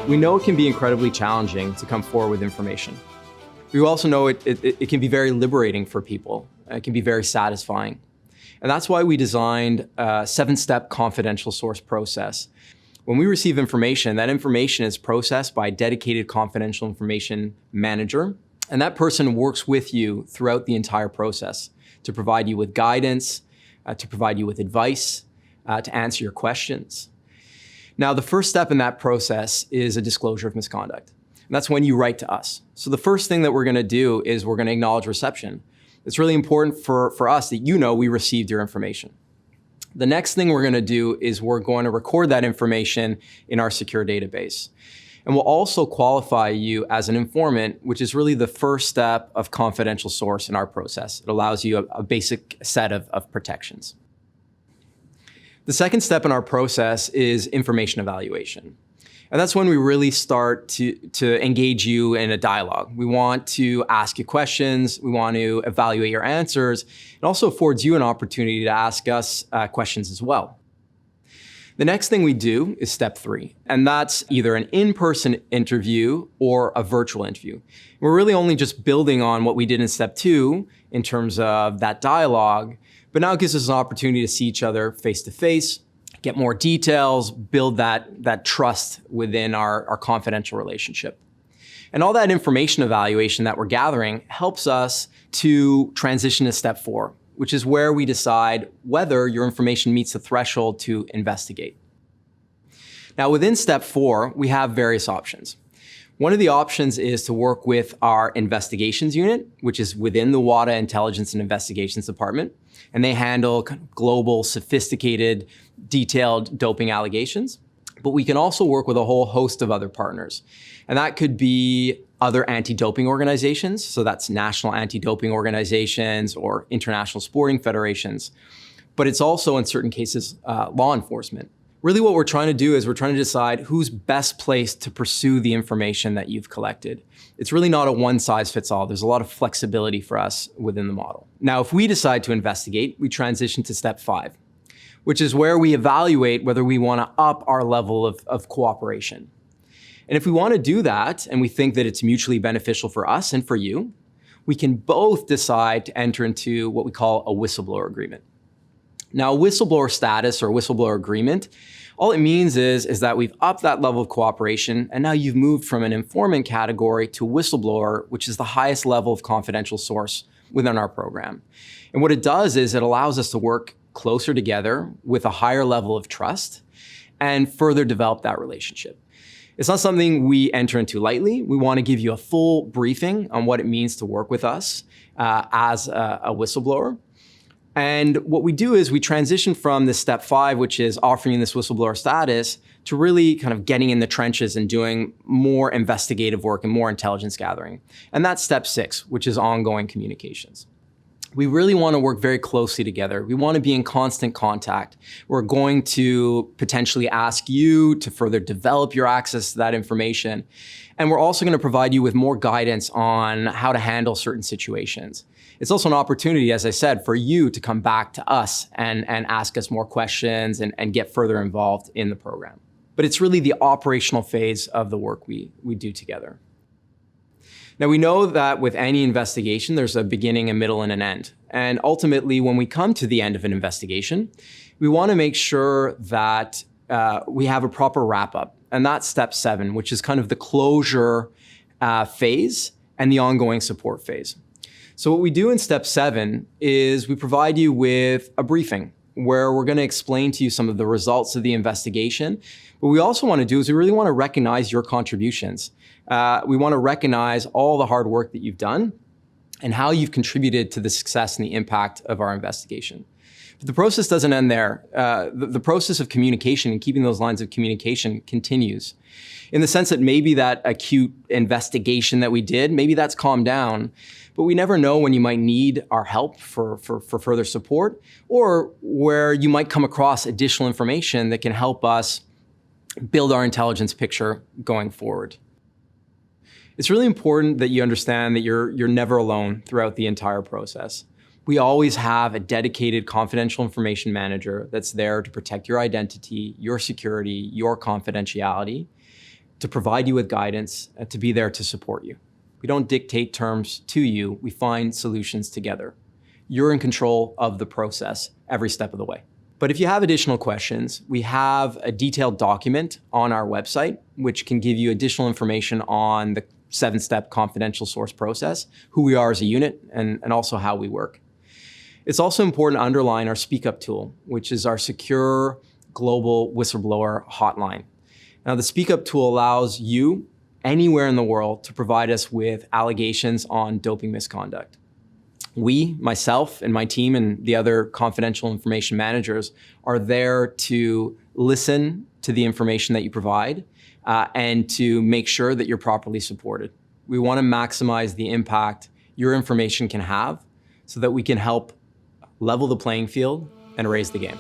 We know it can be incredibly challenging to come forward with information. We also know it can be very liberating for people. It can be very satisfying. And that's why we designed a 7-step confidential source process. When we receive information, that information is processed by a dedicated confidential information manager, and that person works with you throughout the entire process to provide you with guidance, to provide you with advice, to answer your questions. Now, the first step in that process is a disclosure of misconduct. And that's when you write to us. So the first thing that we're going to do is we're going to acknowledge reception. It's really important for us that you know we received your information. The next thing we're going to do is we're going to record that information in our secure database. And we'll also qualify you as an informant, which is really the first step of confidential source in our process. It allows you a basic set of protections. The second step in our process is information evaluation. And that's when we really start to engage you in a dialogue. We want to ask you questions. We want to evaluate your answers. It also affords you an opportunity to ask us questions as well. The next thing we do is step 3, and that's either an in-person interview or a virtual interview. We're really only just building on what we did in step 2 in terms of that dialogue, but now it gives us an opportunity to see each other face-to-face, get more details, build that trust within our confidential relationship. And all that information evaluation that we're gathering helps us to transition to step 4, which is where we decide whether your information meets the threshold to investigate. Now, within step 4, we have various options. One of the options is to work with our investigations unit, which is within the WADA Intelligence and Investigations Department, and they handle kind of global, sophisticated, detailed doping allegations. But we can also work with a whole host of other partners. And that could be other anti-doping organizations, so that's national anti-doping organizations or international sporting federations. But it's also, in certain cases, law enforcement. Really what we're trying to do is we're trying to decide who's best placed to pursue the information that you've collected. It's really not a one-size-fits-all. There's a lot of flexibility for us within the model. Now, if we decide to investigate, we transition to step 5, which is where we evaluate whether we want to up our level of cooperation. And if we want to do that, and we think that it's mutually beneficial for us and for you, we can both decide to enter into what we call a whistleblower agreement. Now, whistleblower status or whistleblower agreement, all it means is that we've upped that level of cooperation, and now you've moved from an informant category to whistleblower, which is the highest level of confidential source within our program. And what it does is it allows us to work closer together with a higher level of trust and further develop that relationship. It's not something we enter into lightly. We want to give you a full briefing on what it means to work with us as a whistleblower. And what we do is we transition from this step 5, which is offering this whistleblower status, to really kind of getting in the trenches and doing more investigative work and more intelligence gathering. And that's step 6, which is ongoing communications. We really want to work very closely together. We want to be in constant contact. We're going to potentially ask you to further develop your access to that information. And we're also going to provide you with more guidance on how to handle certain situations. It's also an opportunity, as I said, for you to come back to us and ask us more questions and get further involved in the program. But it's really the operational phase of the work we do together. Now, we know that with any investigation, there's a beginning, a middle, and an end. And ultimately, when we come to the end of an investigation, we want to make sure that we have a proper wrap-up. And that's step 7, which is kind of the closure phase and the ongoing support phase. So what we do in step 7 is we provide you with a briefing where we're going to explain to you some of the results of the investigation. What we also want to do is we really want to recognize your contributions. We want to recognize all the hard work that you've done and how you've contributed to the success and the impact of our investigation. But the process doesn't end there. The process of communication and keeping those lines of communication continues, in the sense that maybe that acute investigation that we did, maybe that's calmed down, but we never know when you might need our help for further support, or where you might come across additional information that can help us build our intelligence picture going forward. It's really important that you understand that you're never alone throughout the entire process. We always have a dedicated confidential information manager that's there to protect your identity, your security, your confidentiality, to provide you with guidance, and to be there to support you. We don't dictate terms to you, we find solutions together. You're in control of the process every step of the way. But if you have additional questions, we have a detailed document on our website, which can give you additional information on the 7-step confidential source process, who we are as a unit, and also how we work. It's also important to underline our Speak Up tool, which is our secure global whistleblower hotline. Now, the Speak Up tool allows you anywhere in the world to provide us with allegations on doping misconduct. We, myself and my team and the other confidential information managers, are there to listen to the information that you provide and to make sure that you're properly supported. We want to maximize the impact your information can have so that we can help level the playing field and raise the game.